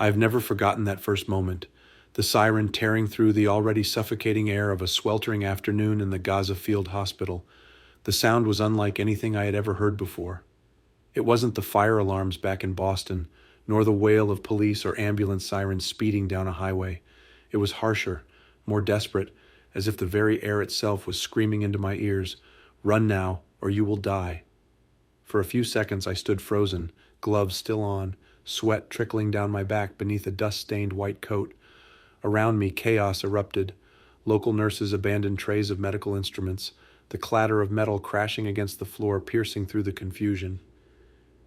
I've never forgotten that first moment, the siren tearing through the already suffocating air of a sweltering afternoon in the Gaza field hospital. The sound was unlike anything I had ever heard before. It wasn't the fire alarms back in Boston, nor the wail of police or ambulance sirens speeding down a highway. It was harsher, more desperate, as if the very air itself was screaming into my ears, "Run now, or you will die." For a few seconds I stood frozen, gloves still on, sweat trickling down my back beneath a dust-stained white coat. Around me, chaos erupted. Local nurses abandoned trays of medical instruments, the clatter of metal crashing against the floor piercing through the confusion.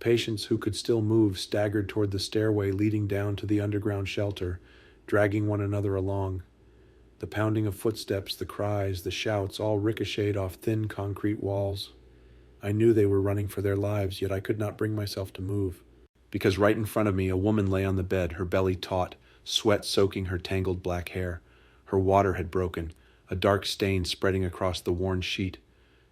Patients who could still move staggered toward the stairway leading down to the underground shelter, dragging one another along. The pounding of footsteps, the cries, the shouts all ricocheted off thin concrete walls. I knew they were running for their lives, yet I could not bring myself to move. Because right in front of me, a woman lay on the bed, her belly taut, sweat soaking her tangled black hair. Her water had broken, a dark stain spreading across the worn sheet.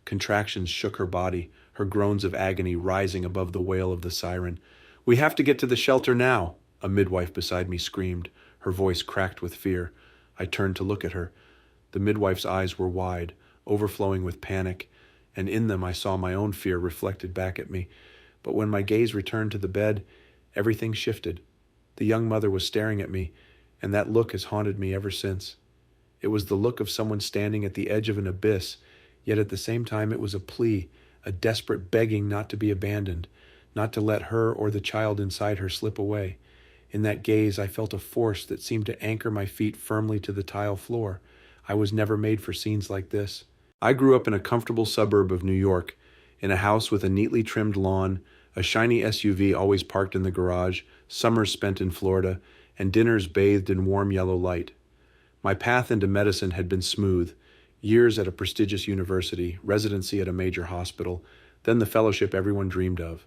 Contractions shook her body, her groans of agony rising above the wail of the siren. "We have to get to the shelter now," a midwife beside me screamed, her voice cracked with fear. I turned to look at her. The midwife's eyes were wide, overflowing with panic, and in them I saw my own fear reflected back at me. But when my gaze returned to the bed, everything shifted. The young mother was staring at me, and that look has haunted me ever since. It was the look of someone standing at the edge of an abyss, yet at the same time it was a plea, a desperate begging not to be abandoned, not to let her or the child inside her slip away. In that gaze I felt a force that seemed to anchor my feet firmly to the tile floor. I was never made for scenes like this. I grew up in a comfortable suburb of New York, in a house with a neatly trimmed lawn, a shiny SUV always parked in the garage, summers spent in Florida, and dinners bathed in warm yellow light. My path into medicine had been smooth: years at a prestigious university, residency at a major hospital, then the fellowship everyone dreamed of.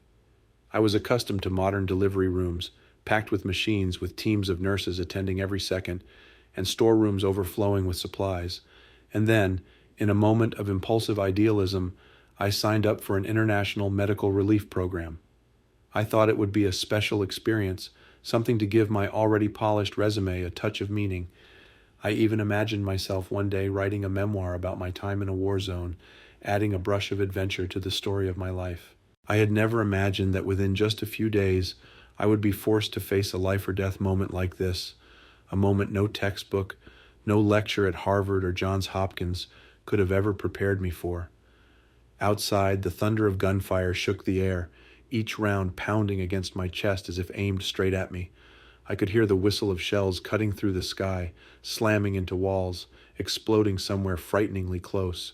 I was accustomed to modern delivery rooms, packed with machines with teams of nurses attending every second, and storerooms overflowing with supplies. And then, in a moment of impulsive idealism, I signed up for an international medical relief program. I thought it would be a special experience, something to give my already polished resume a touch of meaning. I even imagined myself one day writing a memoir about my time in a war zone, adding a brush of adventure to the story of my life. I had never imagined that within just a few days, I would be forced to face a life-or-death moment like this, a moment no textbook, no lecture at Harvard or Johns Hopkins could have ever prepared me for. Outside, the thunder of gunfire shook the air, each round pounding against my chest as if aimed straight at me. I could hear the whistle of shells cutting through the sky, slamming into walls, exploding somewhere frighteningly close.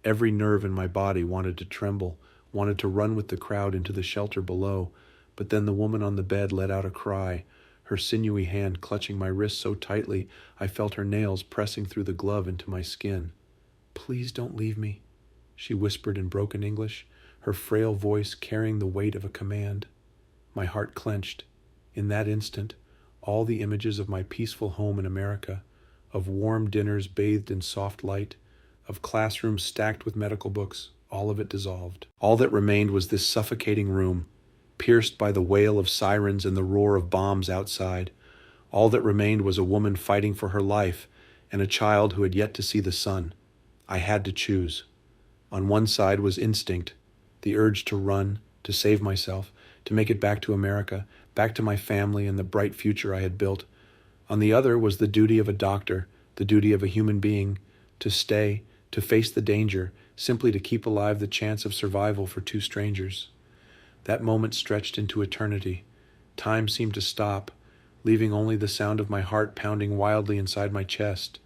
Every nerve in my body wanted to tremble, wanted to run with the crowd into the shelter below, but then the woman on the bed let out a cry, her sinewy hand clutching my wrist so tightly I felt her nails pressing through the glove into my skin. "Please don't leave me," she whispered in broken English, her frail voice carrying the weight of a command. My heart clenched. In that instant, all the images of my peaceful home in America, of warm dinners bathed in soft light, of classrooms stacked with medical books, all of it dissolved. All that remained was this suffocating room, pierced by the wail of sirens and the roar of bombs outside. All that remained was a woman fighting for her life and a child who had yet to see the sun. I had to choose. On one side was instinct, the urge to run, to save myself, to make it back to America, back to my family and the bright future I had built. On the other was the duty of a doctor, the duty of a human being, to stay, to face the danger, simply to keep alive the chance of survival for two strangers. That moment stretched into eternity. Time seemed to stop, leaving only the sound of my heart pounding wildly inside my chest.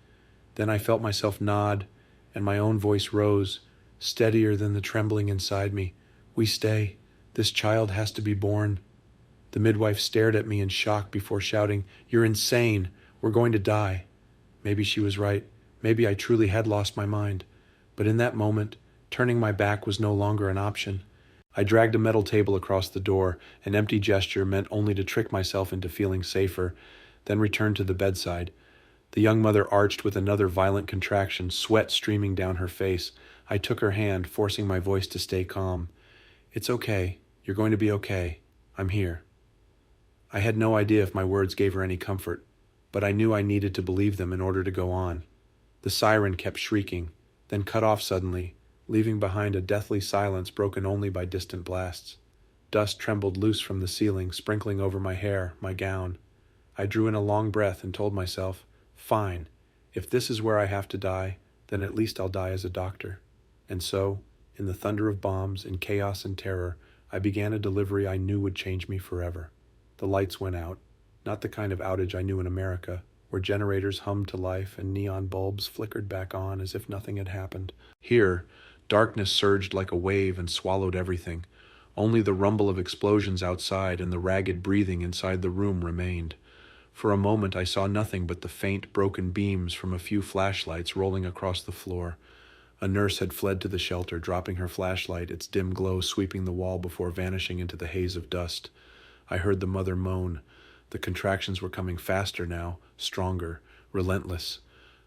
Then I felt myself nod, and my own voice rose, steadier than the trembling inside me. "We stay. This child has to be born." The midwife stared at me in shock before shouting, "You're insane. We're going to die." Maybe she was right. Maybe I truly had lost my mind. But in that moment, turning my back was no longer an option. I dragged a metal table across the door, an empty gesture meant only to trick myself into feeling safer, then returned to the bedside. The young mother arched with another violent contraction, sweat streaming down her face. I took her hand, forcing my voice to stay calm. "It's okay. You're going to be okay. I'm here." I had no idea if my words gave her any comfort, but I knew I needed to believe them in order to go on. The siren kept shrieking, then cut off suddenly, leaving behind a deathly silence broken only by distant blasts. Dust trembled loose from the ceiling, sprinkling over my hair, my gown. I drew in a long breath and told myself, "Fine, if this is where I have to die, then at least I'll die as a doctor." And so, in the thunder of bombs, in chaos and terror, I began a delivery I knew would change me forever. The lights went out, not the kind of outage I knew in America, where generators hummed to life and neon bulbs flickered back on as if nothing had happened. Here, darkness surged like a wave and swallowed everything. Only the rumble of explosions outside and the ragged breathing inside the room remained. For a moment I saw nothing but the faint, broken beams from a few flashlights rolling across the floor. A nurse had fled to the shelter, dropping her flashlight, its dim glow sweeping the wall before vanishing into the haze of dust. I heard the mother moan. The contractions were coming faster now, stronger, relentless.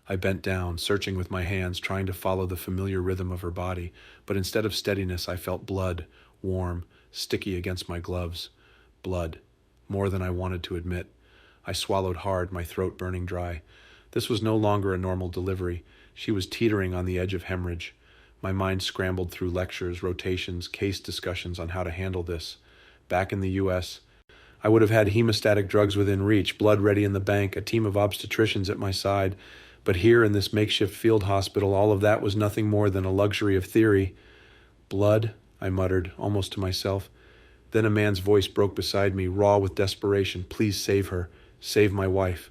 I bent down, searching with my hands, trying to follow the familiar rhythm of her body, but instead of steadiness I felt blood, warm, sticky against my gloves. Blood, more than I wanted to admit. I swallowed hard, my throat burning dry. This was no longer a normal delivery. She was teetering on the edge of hemorrhage. My mind scrambled through lectures, rotations, case discussions on how to handle this. Back in the U.S., I would have had hemostatic drugs within reach, blood ready in the bank, a team of obstetricians at my side. But here in this makeshift field hospital, all of that was nothing more than a luxury of theory. "Blood," I muttered, almost to myself. Then a man's voice broke beside me, raw with desperation. "Please save her. Save my wife."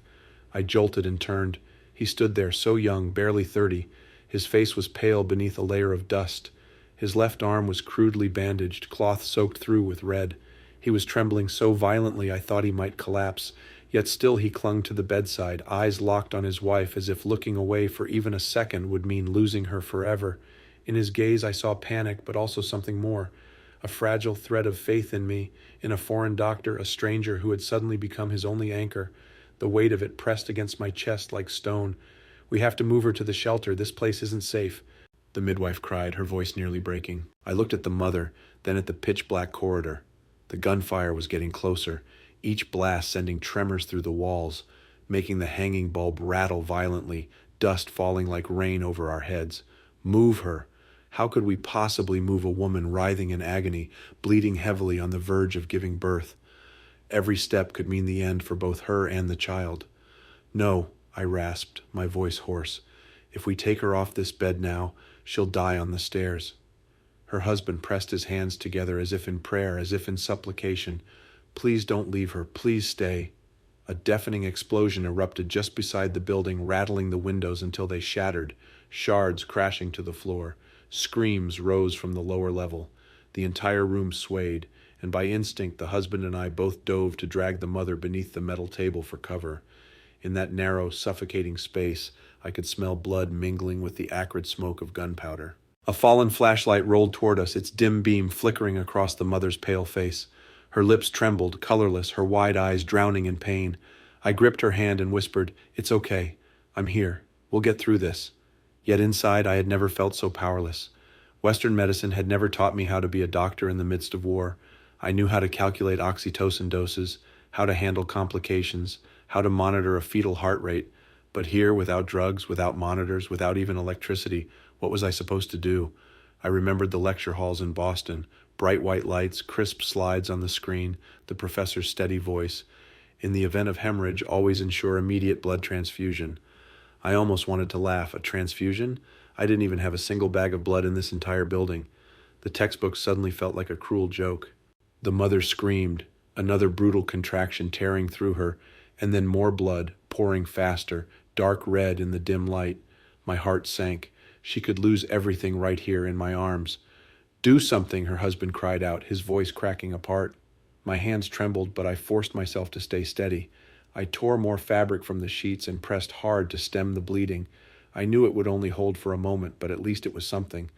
I jolted and turned. He stood there, so young, barely 30. His face was pale beneath a layer of dust. His left arm was crudely bandaged, cloth soaked through with red. He was trembling so violently I thought he might collapse, yet still he clung to the bedside, eyes locked on his wife as if looking away for even a second would mean losing her forever. In his gaze I saw panic, but also something more. A fragile thread of faith in me, in a foreign doctor, a stranger who had suddenly become his only anchor. The weight of it pressed against my chest like stone. "We have to move her to the shelter. This place isn't safe," the midwife cried, her voice nearly breaking. I looked at the mother, then at the pitch-black corridor. The gunfire was getting closer, each blast sending tremors through the walls, making the hanging bulb rattle violently, dust falling like rain over our heads. Move her! How could we possibly move a woman writhing in agony, bleeding heavily on the verge of giving birth? Every step could mean the end for both her and the child. "No," I rasped, my voice hoarse. "If we take her off this bed now, she'll die on the stairs." Her husband pressed his hands together as if in prayer, as if in supplication. "Please don't leave her. Please stay." A deafening explosion erupted just beside the building, rattling the windows until they shattered, shards crashing to the floor. Screams rose from the lower level. The entire room swayed, and by instinct the husband and I both dove to drag the mother beneath the metal table for cover. In that narrow, suffocating space, I could smell blood mingling with the acrid smoke of gunpowder. A fallen flashlight rolled toward us, its dim beam flickering across the mother's pale face. Her lips trembled, colorless, her wide eyes drowning in pain. I gripped her hand and whispered, "It's okay. I'm here. We'll get through this." Yet inside I had never felt so powerless. Western medicine had never taught me how to be a doctor in the midst of war. I knew how to calculate oxytocin doses, how to handle complications, how to monitor a fetal heart rate. But here, without drugs, without monitors, without even electricity, what was I supposed to do? I remembered the lecture halls in Boston, bright white lights, crisp slides on the screen, the professor's steady voice. In the event of hemorrhage, always ensure immediate blood transfusion. I almost wanted to laugh. A transfusion? I didn't even have a single bag of blood in this entire building. The textbook suddenly felt like a cruel joke. The mother screamed, another brutal contraction tearing through her, and then more blood, pouring faster, dark red in the dim light. My heart sank. She could lose everything right here in my arms. "Do something," her husband cried out, his voice cracking apart. My hands trembled, but I forced myself to stay steady. I tore more fabric from the sheets and pressed hard to stem the bleeding. I knew it would only hold for a moment, but at least it was something.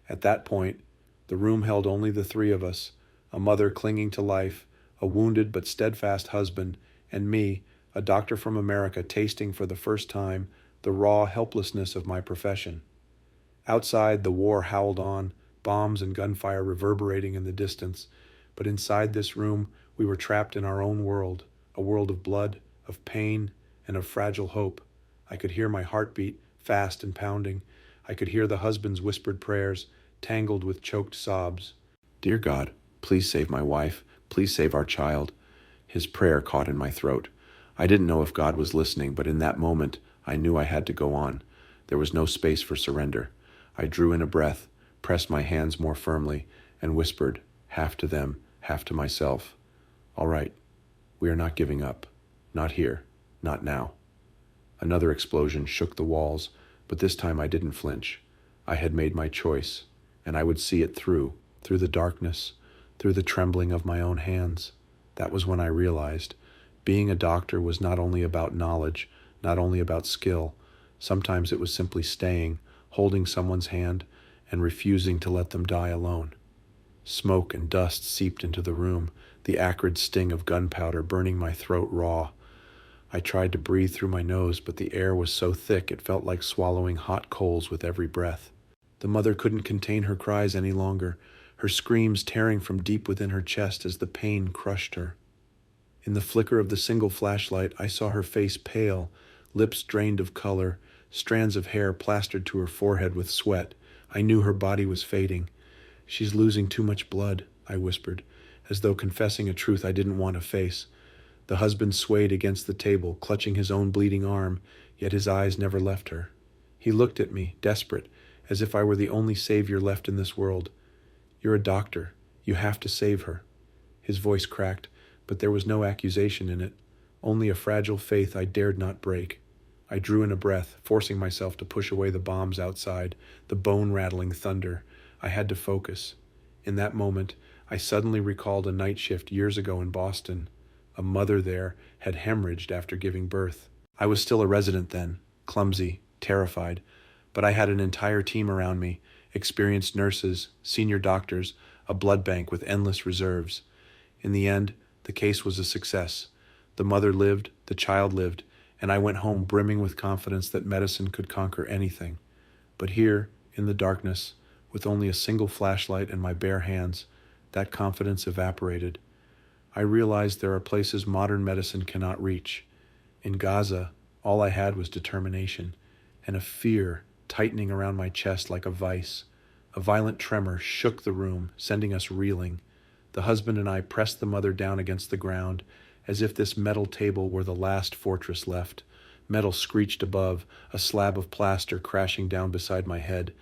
At that point, the room held only the three of us, a mother clinging to life, a wounded but steadfast husband, and me, a doctor from America tasting for the first time the raw helplessness of my profession. Outside, the war howled on, bombs and gunfire reverberating in the distance, but inside this room We were trapped in our own world, a world of blood, of pain, and of fragile hope. I could hear my heartbeat, fast and pounding. I could hear the husband's whispered prayers, tangled with choked sobs. Dear God, please save my wife. Please save our child. His prayer caught in my throat. I didn't know if God was listening, but in that moment, I knew I had to go on. There was no space for surrender. I drew in a breath, pressed my hands more firmly, and whispered, half to them, half to myself, all right, we are not giving up. Not here. Not now. Another explosion shook the walls, but this time I didn't flinch. I had made my choice, and I would see it through the darkness, through the trembling of my own hands. That was when I realized being a doctor was not only about knowledge, not only about skill. Sometimes it was simply staying, holding someone's hand, and refusing to let them die alone. Smoke and dust seeped into the room, the acrid sting of gunpowder burning my throat raw. I tried to breathe through my nose, but the air was so thick it felt like swallowing hot coals with every breath. The mother couldn't contain her cries any longer, her screams tearing from deep within her chest as the pain crushed her. In the flicker of the single flashlight, I saw her face pale, lips drained of color, strands of hair plastered to her forehead with sweat. I knew her body was fading. She's losing too much blood, I whispered, as though confessing a truth I didn't want to face. The husband swayed against the table, clutching his own bleeding arm, yet his eyes never left her. He looked at me, desperate, as if I were the only savior left in this world. You're a doctor. You have to save her. His voice cracked, but there was no accusation in it, only a fragile faith I dared not break. I drew in a breath, forcing myself to push away the bombs outside, the bone-rattling thunder. I had to focus. In that moment, I suddenly recalled a night shift years ago in Boston. A mother there had hemorrhaged after giving birth. I was still a resident then, clumsy, terrified, but I had an entire team around me, experienced nurses, senior doctors, a blood bank with endless reserves. In the end, the case was a success. The mother lived, the child lived, and I went home brimming with confidence that medicine could conquer anything. But here, in the darkness, with only a single flashlight and my bare hands, that confidence evaporated. I realized there are places modern medicine cannot reach. In Gaza, all I had was determination, and a fear tightening around my chest like a vice. A violent tremor shook the room, sending us reeling. The husband and I pressed the mother down against the ground, as if this metal table were the last fortress left. Metal screeched above, a slab of plaster crashing down beside my head.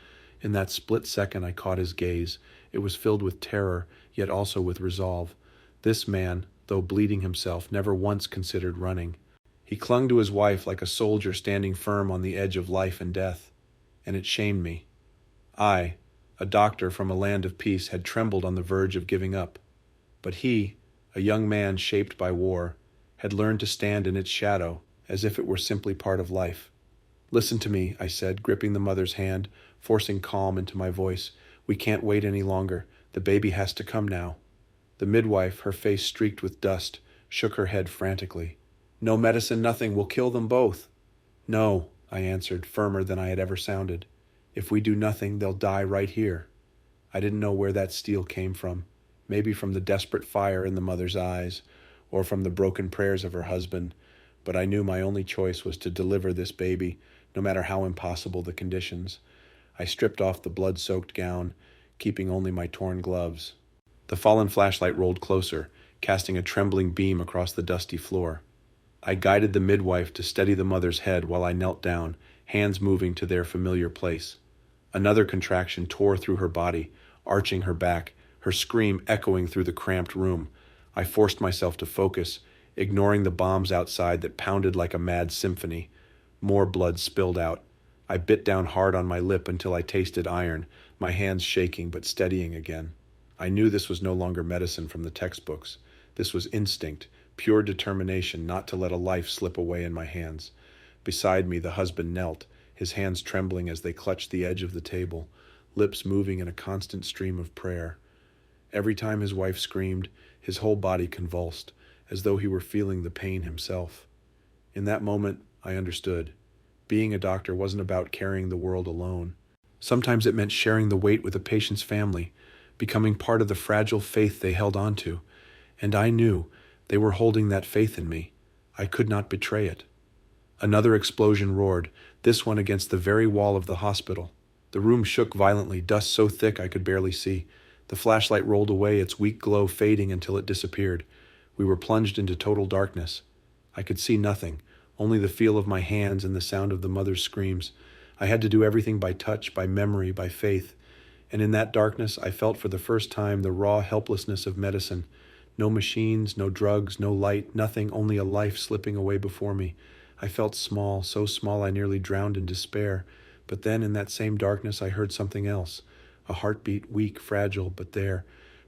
In that split second I caught his gaze. It was filled with terror, yet also with resolve. This man, though bleeding himself, never once considered running. He clung to his wife like a soldier standing firm on the edge of life and death. And it shamed me. I, a doctor from a land of peace, had trembled on the verge of giving up. But he, a young man shaped by war, had learned to stand in its shadow, as if it were simply part of life. Listen to me, I said, gripping the mother's hand, forcing calm into my voice. We can't wait any longer. The baby has to come now. The midwife, her face streaked with dust, shook her head frantically. No medicine, nothing. We'll kill them both. No, I answered, firmer than I had ever sounded. If we do nothing, they'll die right here. I didn't know where that steel came from. Maybe from the desperate fire in the mother's eyes, or from the broken prayers of her husband, but I knew my only choice was to deliver this baby, no matter how impossible the conditions. I stripped off the blood-soaked gown, keeping only my torn gloves. The fallen flashlight rolled closer, casting a trembling beam across the dusty floor. I guided the midwife to steady the mother's head while I knelt down, hands moving to their familiar place. Another contraction tore through her body, arching her back, her scream echoing through the cramped room. I forced myself to focus, ignoring the bombs outside that pounded like a mad symphony. More blood spilled out. I bit down hard on my lip until I tasted iron, my hands shaking but steadying again. I knew this was no longer medicine from the textbooks. This was instinct, pure determination not to let a life slip away in my hands. Beside me, the husband knelt, his hands trembling as they clutched the edge of the table, lips moving in a constant stream of prayer. Every time his wife screamed, his whole body convulsed, as though he were feeling the pain himself. In that moment, I understood. Being a doctor wasn't about carrying the world alone. Sometimes it meant sharing the weight with a patient's family, becoming part of the fragile faith they held on to. And I knew they were holding that faith in me. I could not betray it. Another explosion roared, this one against the very wall of the hospital. The room shook violently, dust so thick I could barely see. The flashlight rolled away, its weak glow fading until it disappeared. We were plunged into total darkness. I could see nothing, only the feel of my hands and the sound of the mother's screams. I had to do everything by touch, by memory, by faith. And in that darkness, I felt for the first time the raw helplessness of medicine. No machines, no drugs, no light, nothing, only a life slipping away before me. I felt small, so small I nearly drowned in despair. But then, in that same darkness, I heard something else. A heartbeat, weak, fragile, but there.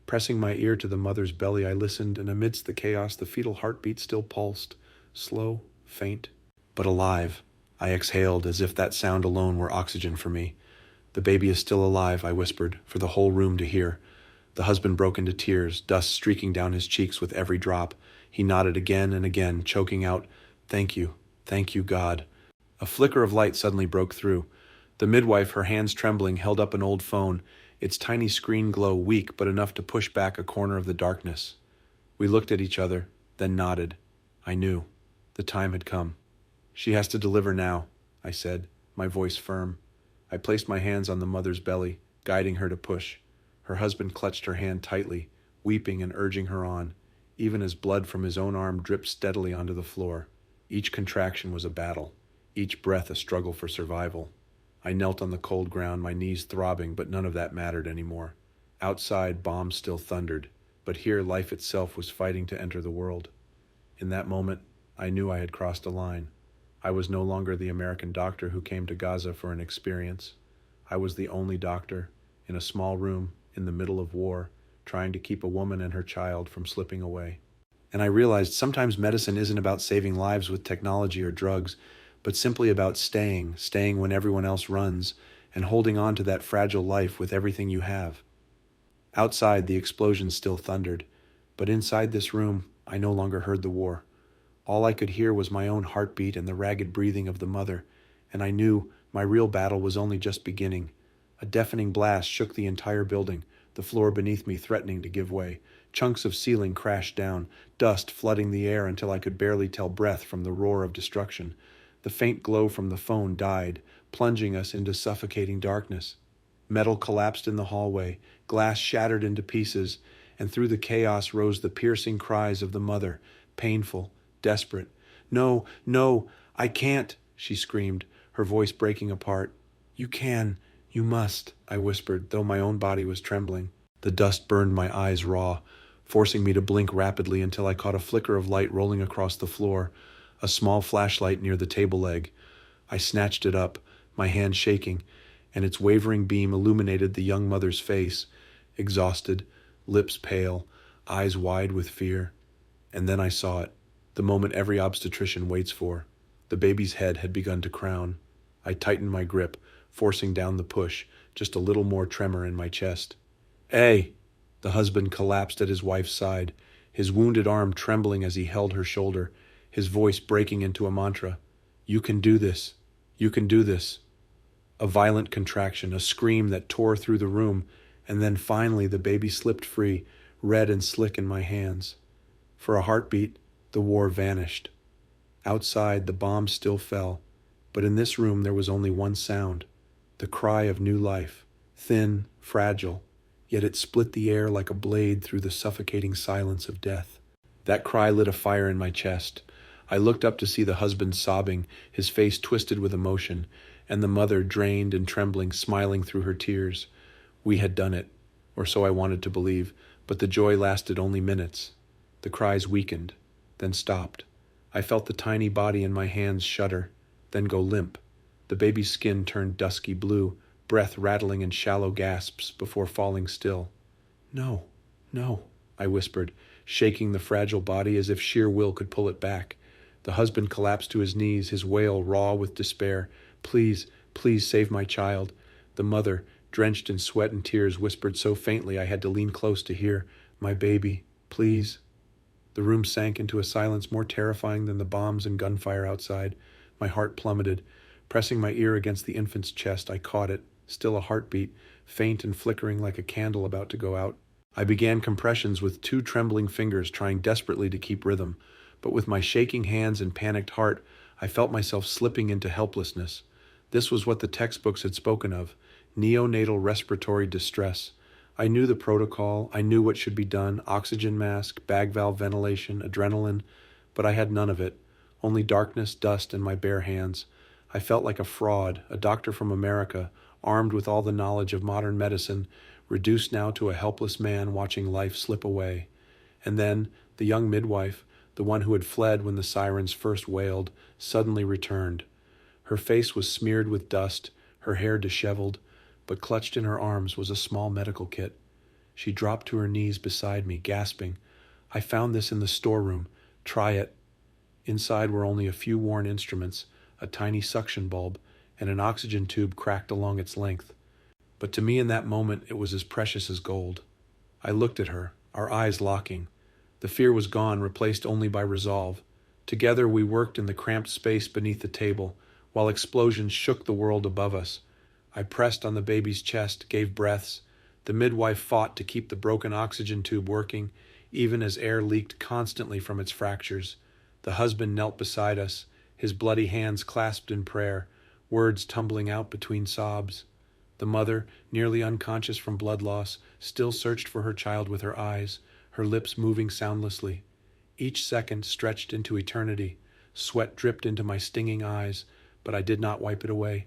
Pressing my ear to the mother's belly, I listened, and amidst the chaos, the fetal heartbeat still pulsed. Slow, faint, but alive. I exhaled, as if that sound alone were oxygen for me. "The baby is still alive," I whispered, for the whole room to hear. The husband broke into tears, dust streaking down his cheeks with every drop. He nodded again and again, choking out, "Thank you, God." A flicker of light suddenly broke through. The midwife, her hands trembling, held up an old phone, its tiny screen glow weak but enough to push back a corner of the darkness. We looked at each other, then nodded. I knew. The time had come. "She has to deliver now," I said, my voice firm. I placed my hands on the mother's belly, guiding her to push. Her husband clutched her hand tightly, weeping and urging her on, even as blood from his own arm dripped steadily onto the floor. Each contraction was a battle, each breath a struggle for survival. I knelt on the cold ground, my knees throbbing, but none of that mattered anymore. Outside, bombs still thundered, but here life itself was fighting to enter the world. In that moment, I knew I had crossed a line. I was no longer the American doctor who came to Gaza for an experience. I was the only doctor, in a small room, in the middle of war, trying to keep a woman and her child from slipping away. And I realized sometimes medicine isn't about saving lives with technology or drugs, but simply about staying when everyone else runs, and holding on to that fragile life with everything you have. Outside, the explosions still thundered, but inside this room, I no longer heard the war. All I could hear was my own heartbeat and the ragged breathing of the mother, and I knew my real battle was only just beginning. A deafening blast shook the entire building, the floor beneath me threatening to give way. Chunks of ceiling crashed down, dust flooding the air until I could barely tell breath from the roar of destruction. The faint glow from the phone died, plunging us into suffocating darkness. Metal collapsed in the hallway, glass shattered into pieces, and through the chaos rose the piercing cries of the mother, painful, desperate. "No, no, I can't," she screamed, her voice breaking apart. "You can, you must," I whispered, though my own body was trembling. The dust burned my eyes raw, forcing me to blink rapidly until I caught a flicker of light rolling across the floor, a small flashlight near the table leg. I snatched it up, my hand shaking, and its wavering beam illuminated the young mother's face, exhausted, lips pale, eyes wide with fear. And then I saw it, the moment every obstetrician waits for. The baby's head had begun to crown. I tightened my grip, forcing down the push, just a little more tremor in my chest. "Hey!" The husband collapsed at his wife's side, his wounded arm trembling as he held her shoulder, his voice breaking into a mantra. "You can do this. You can do this." A violent contraction, a scream that tore through the room, and then finally the baby slipped free, red and slick in my hands. For a heartbeat, the war vanished. Outside, the bombs still fell, but in this room there was only one sound, the cry of new life, thin, fragile, yet it split the air like a blade through the suffocating silence of death. That cry lit a fire in my chest. I looked up to see the husband sobbing, his face twisted with emotion, and the mother, drained and trembling, smiling through her tears. We had done it, or so I wanted to believe, but the joy lasted only minutes. The cries weakened, then stopped. I felt the tiny body in my hands shudder, then go limp. The baby's skin turned dusky blue, breath rattling in shallow gasps before falling still. "No, no," I whispered, shaking the fragile body as if sheer will could pull it back. The husband collapsed to his knees, his wail raw with despair. "Please, please save my child." The mother, drenched in sweat and tears, whispered so faintly I had to lean close to hear, "My baby, please." The room sank into a silence more terrifying than the bombs and gunfire outside. My heart plummeted. Pressing my ear against the infant's chest, I caught it, still a heartbeat, faint and flickering like a candle about to go out. I began compressions with two trembling fingers trying desperately to keep rhythm, but with my shaking hands and panicked heart, I felt myself slipping into helplessness. This was what the textbooks had spoken of: neonatal respiratory distress. I knew the protocol, I knew what should be done: oxygen mask, bag valve ventilation, adrenaline, but I had none of it, only darkness, dust, and my bare hands. I felt like a fraud, a doctor from America, armed with all the knowledge of modern medicine, reduced now to a helpless man watching life slip away. And then, the young midwife, the one who had fled when the sirens first wailed, suddenly returned. Her face was smeared with dust, her hair disheveled, but clutched in her arms was a small medical kit. She dropped to her knees beside me, gasping, "I found this in the storeroom. Try it." Inside were only a few worn instruments, a tiny suction bulb, and an oxygen tube cracked along its length. But to me in that moment it was as precious as gold. I looked at her, our eyes locking. The fear was gone, replaced only by resolve. Together we worked in the cramped space beneath the table, while explosions shook the world above us. I pressed on the baby's chest, gave breaths. The midwife fought to keep the broken oxygen tube working, even as air leaked constantly from its fractures. The husband knelt beside us, his bloody hands clasped in prayer, words tumbling out between sobs. The mother, nearly unconscious from blood loss, still searched for her child with her eyes, her lips moving soundlessly. Each second stretched into eternity. Sweat dripped into my stinging eyes, but I did not wipe it away.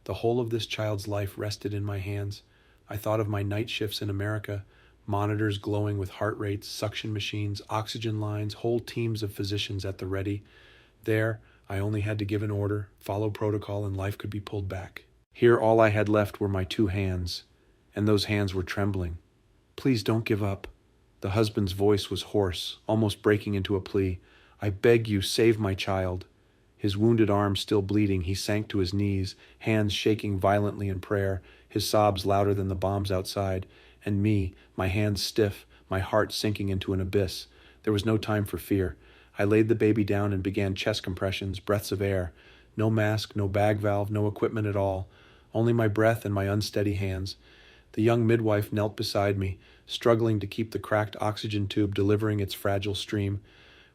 The whole of this child's life rested in my hands. I thought of my night shifts in America, monitors glowing with heart rates, suction machines, oxygen lines, whole teams of physicians at the ready. There, I only had to give an order, follow protocol, and life could be pulled back. Here, all I had left were my two hands, and those hands were trembling. "Please don't give up." The husband's voice was hoarse, almost breaking into a plea. "I beg you, save my child." His wounded arm still bleeding, he sank to his knees, hands shaking violently in prayer, his sobs louder than the bombs outside, and me, my hands stiff, my heart sinking into an abyss. There was no time for fear. I laid the baby down and began chest compressions, breaths of air. No mask, no bag valve, no equipment at all. Only my breath and my unsteady hands. The young midwife knelt beside me, struggling to keep the cracked oxygen tube delivering its fragile stream.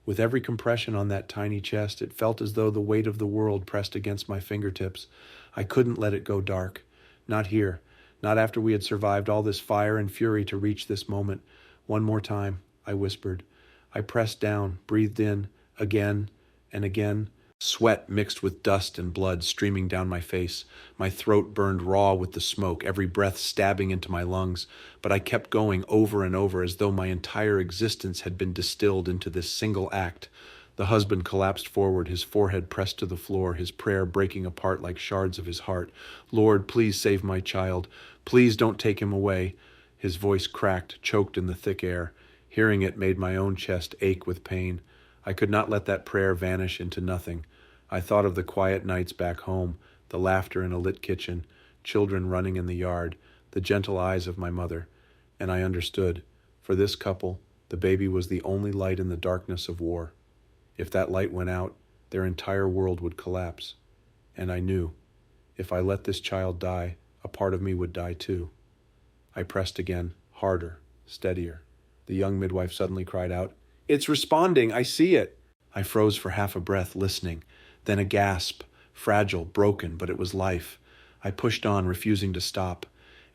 With every compression on that tiny chest, it felt as though the weight of the world pressed against my fingertips. I couldn't let it go dark. Not here. Not after we had survived all this fire and fury to reach this moment. "One more time," I whispered. I pressed down, breathed in, again and again. Sweat mixed with dust and blood streaming down my face. My throat burned raw with the smoke, every breath stabbing into my lungs. But I kept going over and over as though my entire existence had been distilled into this single act. The husband collapsed forward, his forehead pressed to the floor, his prayer breaking apart like shards of his heart. "Lord, please save my child. Please don't take him away." His voice cracked, choked in the thick air. Hearing it made my own chest ache with pain. I could not let that prayer vanish into nothing. I thought of the quiet nights back home, the laughter in a lit kitchen, children running in the yard, the gentle eyes of my mother, and I understood. For this couple, the baby was the only light in the darkness of war. If that light went out, their entire world would collapse. And I knew, if I let this child die, a part of me would die too. I pressed again, harder, steadier. The young midwife suddenly cried out, "It's responding, I see it." I froze for half a breath, listening. Then a gasp, fragile, broken, but it was life. I pushed on, refusing to stop.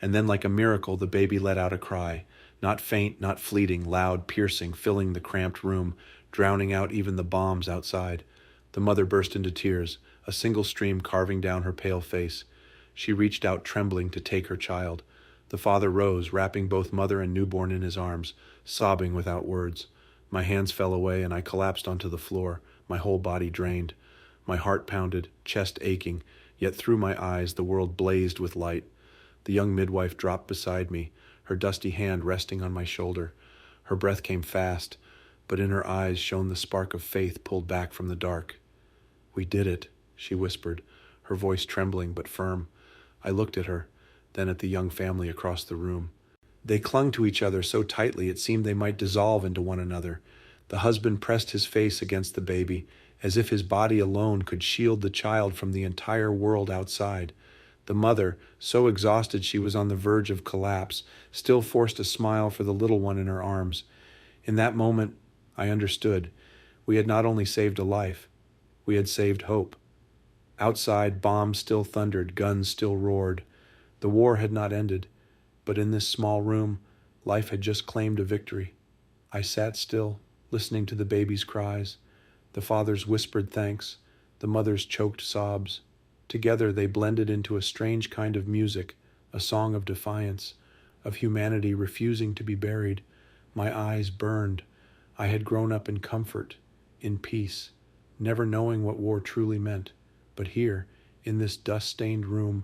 And then, like a miracle, the baby let out a cry. Not faint, not fleeting, loud, piercing, filling the cramped room, drowning out even the bombs outside. The mother burst into tears, a single stream carving down her pale face. She reached out trembling to take her child. The father rose, wrapping both mother and newborn in his arms, sobbing without words. My hands fell away and I collapsed onto the floor, my whole body drained. My heart pounded, chest aching, yet through my eyes the world blazed with light. The young midwife dropped beside me, her dusty hand resting on my shoulder. Her breath came fast, but in her eyes shone the spark of faith pulled back from the dark. "We did it," she whispered, her voice trembling but firm. I looked at her, then at the young family across the room. They clung to each other so tightly it seemed they might dissolve into one another. The husband pressed his face against the baby, as if his body alone could shield the child from the entire world outside. The mother, so exhausted she was on the verge of collapse, still forced a smile for the little one in her arms. In that moment, I understood. We had not only saved a life, we had saved hope. Outside, bombs still thundered, guns still roared. The war had not ended, but in this small room, life had just claimed a victory. I sat still, listening to the baby's cries, the father's whispered thanks, the mother's choked sobs. Together they blended into a strange kind of music, a song of defiance, of humanity refusing to be buried. My eyes burned. I had grown up in comfort, in peace, never knowing what war truly meant. But here, in this dust-stained room,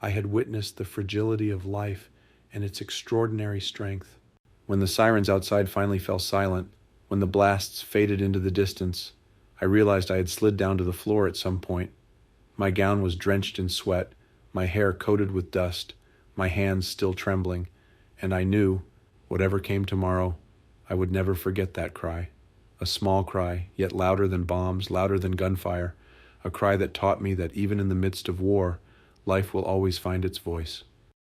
I had witnessed the fragility of life and its extraordinary strength. When the sirens outside finally fell silent, when the blasts faded into the distance, I realized I had slid down to the floor at some point. My gown was drenched in sweat, my hair coated with dust, my hands still trembling, and I knew, whatever came tomorrow, I would never forget that cry. A small cry, yet louder than bombs, louder than gunfire, a cry that taught me that even in the midst of war, life will always find its voice.